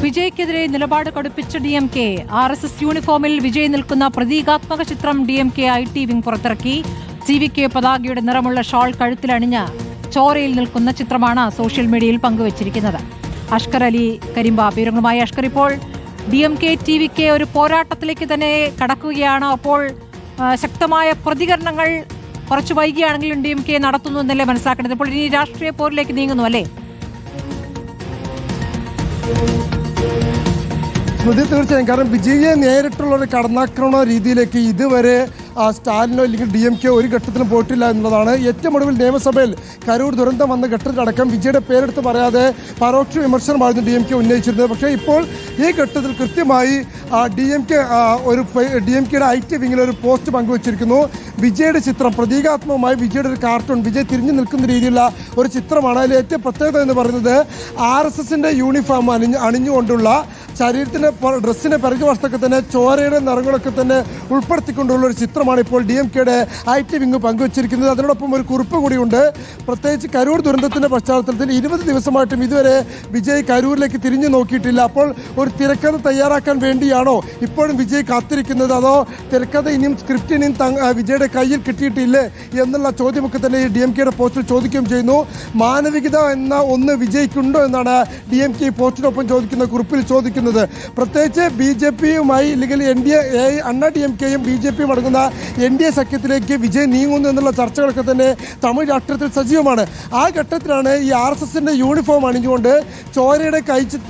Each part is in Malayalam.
വിജയ്ക്കെതിരെ നിലപാട് കടുപ്പിച്ച DMK. RSS യൂണിഫോമിൽ വിജയ് നിൽക്കുന്ന പ്രതീകാത്മക ചിത്രം DMK IT വിംഗ് പുറത്തിറക്കി. CVK പതാകയുടെ നിറമുള്ള ഷാൾ കഴുത്തിലണിഞ്ഞ് ചോരയിൽ നിൽക്കുന്ന ചിത്രമാണ് സോഷ്യൽ മീഡിയയിൽ പങ്കുവച്ചിരിക്കുന്നത്. അഷ്കർ അലി കരിമ്പ വിവരങ്ങളുമായി. അഷ്കർ, ഇപ്പോൾ DMK TVK ഒരു പോരാട്ടത്തിലേക്ക് തന്നെ കടക്കുകയാണ്. അപ്പോൾ ശക്തമായ പ്രതികരണങ്ങൾ കുറച്ച് വൈകിയാണെങ്കിലും DMK നടത്തുന്നു എന്നല്ലേ മനസ്സിലാക്കേണ്ടത്? ഇപ്പോൾ ഇനി രാഷ്ട്രീയ പോരിലേക്ക് നീങ്ങുന്നു അല്ലേ? തീർച്ചയായും. കാരണം വിജയെ നേരിട്ടുള്ള ഒരു കടന്നാക്രമണ രീതിയിലേക്ക് ഇതുവരെ സ്റ്റാലിനോ അല്ലെങ്കിൽ DMK ഒരു ഘട്ടത്തിലും പോയിട്ടില്ല എന്നുള്ളതാണ്. ഏറ്റവും ഒടുവിൽ നിയമസഭയിൽ കരൂർ ദുരന്തം വന്ന ഘട്ടത്തിലടക്കം വിജയുടെ പേരെടുത്ത് പറയാതെ പരോക്ഷ വിമർശനമായിരുന്നു DMK ഉന്നയിച്ചിരുന്നത്. പക്ഷേ ഇപ്പോൾ ഈ ഘട്ടത്തിൽ കൃത്യമായി DMKയുടെ IT വിങ്ങിൽ ഒരു പോസ്റ്റ് പങ്കുവച്ചിരിക്കുന്നു. വിജയുടെ ചിത്രം പ്രതീകാത്മകമായി വിജയുടെ ഒരു കാർട്ടൂൺ, വിജയ് തിരിഞ്ഞു നിൽക്കുന്ന രീതിയിലുള്ള ഒരു ചിത്രമാണ്. അതിൽ ഏറ്റവും പ്രത്യേകത എന്ന് പറയുന്നത് RSSന്റെ യൂണിഫോം അണിഞ്ഞുകൊണ്ടുള്ള ശരീരത്തിൻ്റെ ഡ്രസ്സിൻ്റെ പിറകുവശത്തൊക്കെ തന്നെ ചോരയുടെ നിറങ്ങളൊക്കെ തന്നെ ഉൾപ്പെടുത്തിക്കൊണ്ടുള്ള ഒരു ചിത്രമാണ് ഇപ്പോൾ DMKയുടെ IT വിങ് പങ്കുവച്ചിരിക്കുന്നത്. അതിനോടൊപ്പം ഒരു കുറിപ്പ് കൂടിയുണ്ട്. പ്രത്യേകിച്ച് കരൂർ ദുരന്തത്തിൻ്റെ പശ്ചാത്തലത്തിൽ 20 ദിവസമായിട്ടും ഇതുവരെ വിജയ് കരൂരിലേക്ക് തിരിഞ്ഞു നോക്കിയിട്ടില്ല. അപ്പോൾ ഒരു തിരക്കഥ തയ്യാറാക്കാൻ വേണ്ടിയാണോ ഇപ്പോഴും വിജയ് കാത്തിരിക്കുന്നത്, അതോ തിരക്കഥ ഇനിയും സ്ക്രിപ്റ്റ് ഇനിയും വിജയുടെ കയ്യിൽ കിട്ടിയിട്ടില്ലേ എന്നുള്ള ചോദ്യമൊക്കെ തന്നെ ഈ DMKയുടെ പോസ്റ്റിൽ ചോദിക്കുകയും ചെയ്യുന്നു. മാനവികത എന്ന ഒന്ന് വിജയ്ക്കുണ്ടോ എന്നാണ് DMK പോസ്റ്റിനൊപ്പം ചോദിക്കുന്ന കുറിപ്പിൽ ചോദിക്കുന്നത്. പ്രത്യേകിച്ച് BJPയുമായി അല്ലെങ്കിൽ അണ്ണാ DMKയും BJPയും അടങ്ങുന്ന NDA സഖ്യത്തിലേക്ക് വിജയ് നീങ്ങുന്നു എന്നുള്ള ചർച്ചകളൊക്കെ തന്നെ തമിഴ് രാഷ്ട്രീയത്തിൽ സജീവമാണ്. ആ ഘട്ടത്തിലാണ് ഈ RSSന്റെ യൂണിഫോം അണിഞ്ഞുകൊണ്ട് ചോരയുടെ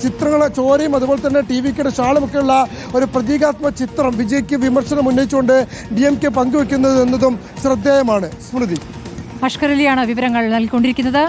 ചിത്രങ്ങൾ, ചോരയും അതുപോലെ തന്നെ TVKയുടെ ഷാളുമൊക്കെയുള്ള ഒരു പ്രതീകാത്മക ചിത്രം വിജയ്ക്ക് വിമർശനം ഉന്നയിച്ചുകൊണ്ട് DMK പങ്കുവെക്കുന്നത് എന്നതും ശ്രദ്ധേയമാണ്. സ്മൃതി. അഷ്കർ അലിയാണ് വിവരങ്ങൾ നൽകിക്കൊണ്ടിരിക്കുന്നത്.